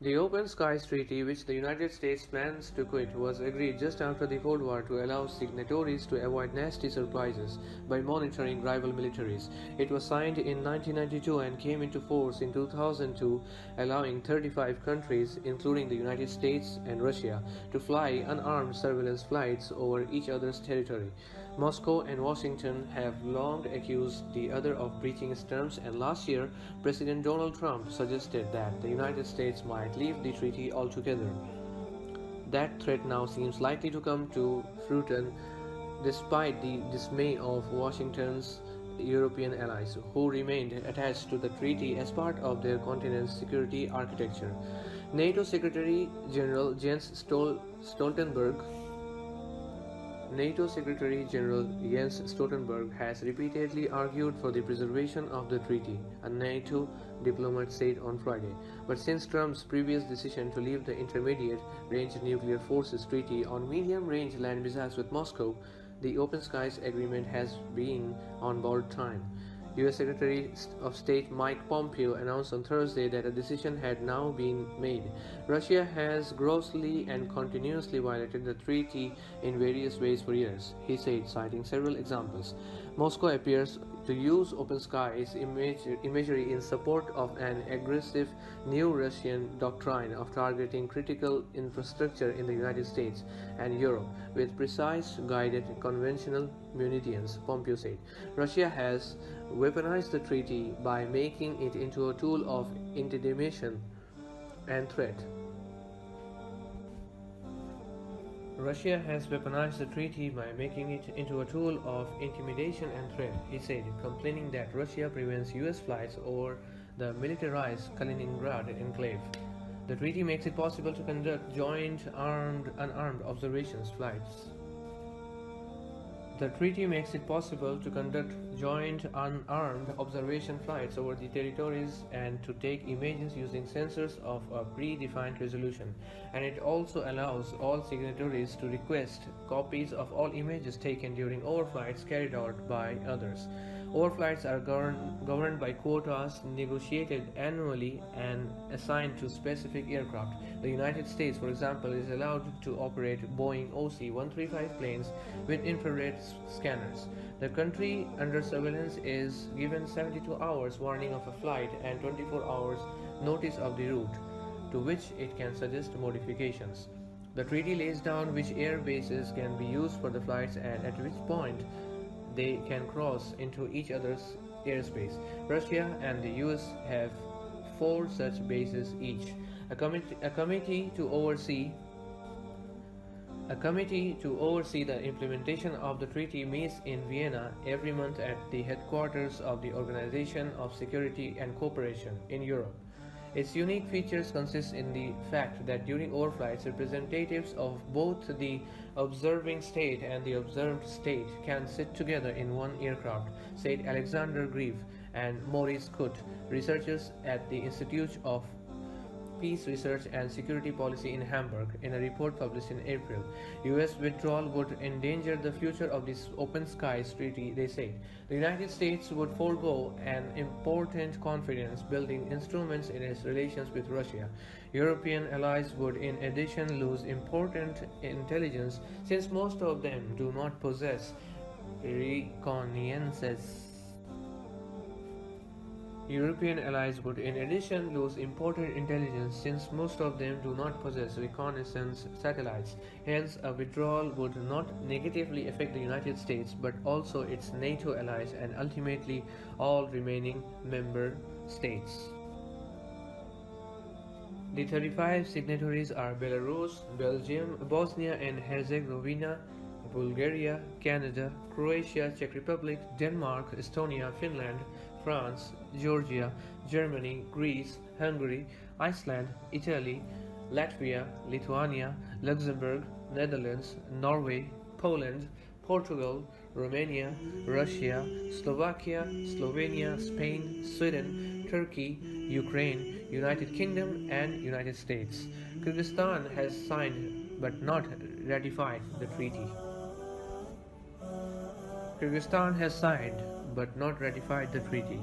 The Open Skies Treaty, which the United States plans to quit, was agreed just after the Cold War to allow signatories to avoid nasty surprises by monitoring rival militaries. It was signed in 1992 and came into force in 2002, allowing 35 countries, including the United States and Russia, to fly unarmed surveillance flights over each other's territory. Moscow and Washington have long accused the other of breaching its terms, and last year, President Donald Trump suggested that the United States might leave the treaty altogether. That threat now seems likely to come to fruition despite the dismay of Washington's European allies, who remained attached to the treaty as part of their continent's security architecture. NATO Secretary General Jens Stoltenberg has repeatedly argued for the preservation of the treaty, a NATO diplomat said on Friday. But since Trump's previous decision to leave the Intermediate Range Nuclear Forces Treaty on medium range land missiles with Moscow, the Open Skies Agreement has been on borrowed time. U.S. Secretary of State Mike Pompeo announced on Thursday that a decision had now been made. Russia has grossly and continuously violated the treaty in various ways for years, he said, citing several examples. Moscow appears to use Open Skies imagery in support of an aggressive new Russian doctrine of targeting critical infrastructure in the United States and Europe with precise guided conventional munitions, Pompeo said. Russia has weaponized the treaty by making it into a tool of intimidation and threat. Russia has weaponized the treaty by making it into a tool of intimidation and threat, he said, complaining that Russia prevents U.S. flights over the militarized Kaliningrad enclave. The treaty makes it possible to conduct joint unarmed observations flights. The treaty makes it possible to conduct joint unarmed observation flights over the territories and to take images using sensors of a predefined resolution. And it also allows all signatories to request copies of all images taken during overflights carried out by others. Overflights are governed by quotas negotiated annually and assigned to specific aircraft. The United States, for example, is allowed to operate Boeing OC-135 planes with infrared scanners. The country under surveillance is given 72 hours warning of a flight and 24 hours notice of the route to which it can suggest modifications. The treaty lays down which air bases can be used for the flights and at which point they can cross into each other's airspace. Russia and the US have 4 such bases each. A committee to oversee the implementation of the treaty meets in Vienna every month at the headquarters of the Organization of Security and Cooperation in Europe. Its unique features consist in the fact that during overflights, representatives of both the observing state and the observed state can sit together in one aircraft, said Alexander Grieve and Maurice Kutt, researchers at the Institute of Peace Research and Security Policy in Hamburg, in a report published in April. US withdrawal would endanger the future of this Open Skies Treaty, they said. The United States would forego an important confidence-building instrument in its relations with Russia. European allies would in addition lose important intelligence since most of them do not possess reconnaissance. European allies would in addition lose important intelligence since most of them do not possess reconnaissance satellites. Hence, a withdrawal would not negatively affect the United States but also its NATO allies and ultimately all remaining member states. The 35 signatories are Belarus, Belgium, Bosnia and Herzegovina, Bulgaria, Canada, Croatia, Czech Republic, Denmark, Estonia, Finland, France, Georgia, Germany, Greece, Hungary, Iceland, Italy, Latvia, Lithuania, Luxembourg, Netherlands, Norway, Poland, Portugal, Romania, Russia, Slovakia, Slovenia, Spain, Sweden, Turkey, Ukraine, United Kingdom, and United States. Kyrgyzstan has signed but not ratified the treaty. Kyrgyzstan has signed but not ratified the treaty.